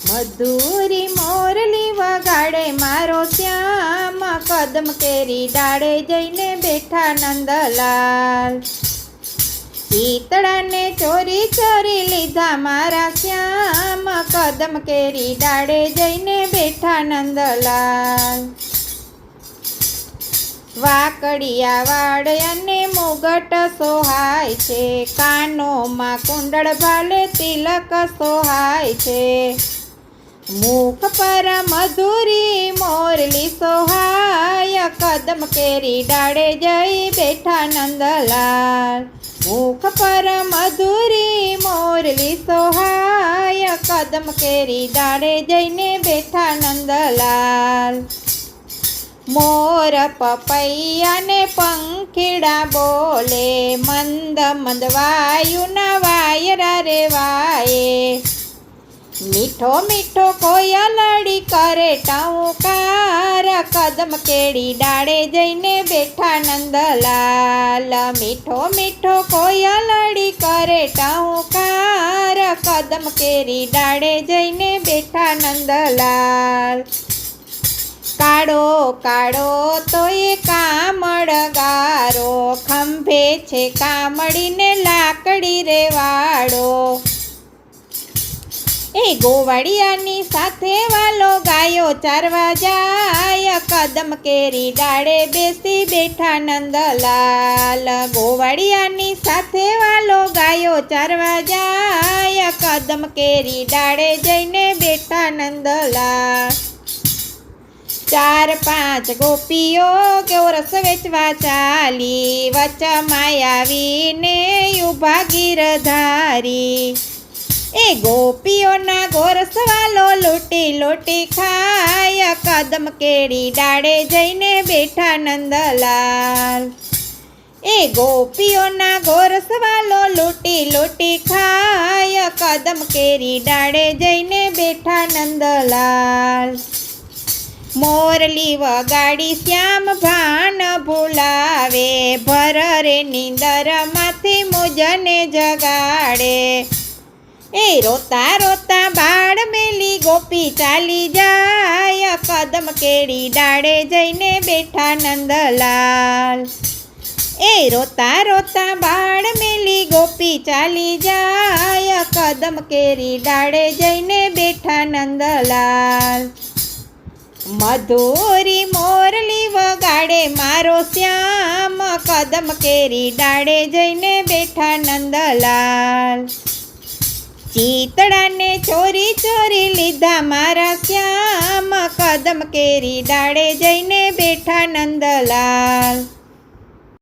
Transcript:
મધુરી મોરલી વગાડે મારો શ્યામ, કદમ કેરી ડાળે જઈને બેઠા નંદલાલ. ચીતળાને ચોરી ચોરી લીધા મારા શ્યામ, કદમ કેરી ડાળે જઈને બેઠા નંદલાલ. વાકડિયા વાડ અને મુગટ સોહાય છે, કાનોમાં કુંડળ ભાલે તિલક સોહાય છે. મુખ પર મધુરી મોરલી સોહાય, કદમ કેરી ડાળે જઈ બેઠા નંદલાલ. મુખ પર મધુરી મોરલી સોહાય, કદમ કેરી ડાળે જઈને બેઠા નંદલાલ. મોર પપૈયાને પંખીડા બોલે, મંદ મંદ વાયુના વાયરા રે વાયે. મીઠો મીઠો કોયલડી કરે ટહુકાર, કદમ કેરી ડાળે જઈને બેઠા નંદલાલ. મીઠો મીઠો કોયલડી કરે ટહુકાર, કદમ કેરી ડાળે જઈને બેઠા નંદલાલ. કાળો કાળો તો એ કામળગારો, ખંભે છે કામળીને લાકડી રે વાળો. એ ગોવાળિયાની સાથે વાલો ગાયો ચારવા જાય, કદમ કેરી ડાળે બેસી બેઠા નંદલાલ. ગોવાળિયાની સાથે વાલો ગાયો ચારવા જાય, કદમ કેરી ડાળે જઈને બેઠા નંદલાલ. ચાર પાંચ ગોપીઓ ગોરસ વેચવા ચાલી, વચમાં આવીને ઊભા ગીરધારી. એ ગોપીઓના ગોરસ વાલો લૂંટી લૂંટી ખાય, કદમ કેરી ડાળે જઈને બેઠા નંદલાલ. એ ગોપીઓના ગોરસ વાલો લૂંટી લૂંટી ખાય, કદમ કેરી ડાળે જઈને બેઠા નંદલાલ. મોરલી વગાડી શ્યામ ભાન ભૂલાવે, ભર રે નીંદરમાંથી મુજને જગાડે. એ રોતા રોતા બાળ મેલી ગોપી ચાલી જાય, કદમ કેરી ડાળે જઈને બેઠા નંદલાલ. એ રોતા રોતા બાળ મેલી ગોપી ચાલી જાય, કદમ કેરી ડાળે જઈને બેઠા નંદલાલ. મધુરી મોરલી વગાડે મારો શ્યામ, કદમ કેરી ડાળે જઈને બેઠા નંદલાલ. ચીતળાને ચોરી ચોરી લીધા મારા શ્યામ, કદમ કેરી ડાળે જઈને બેઠા નંદલાલ.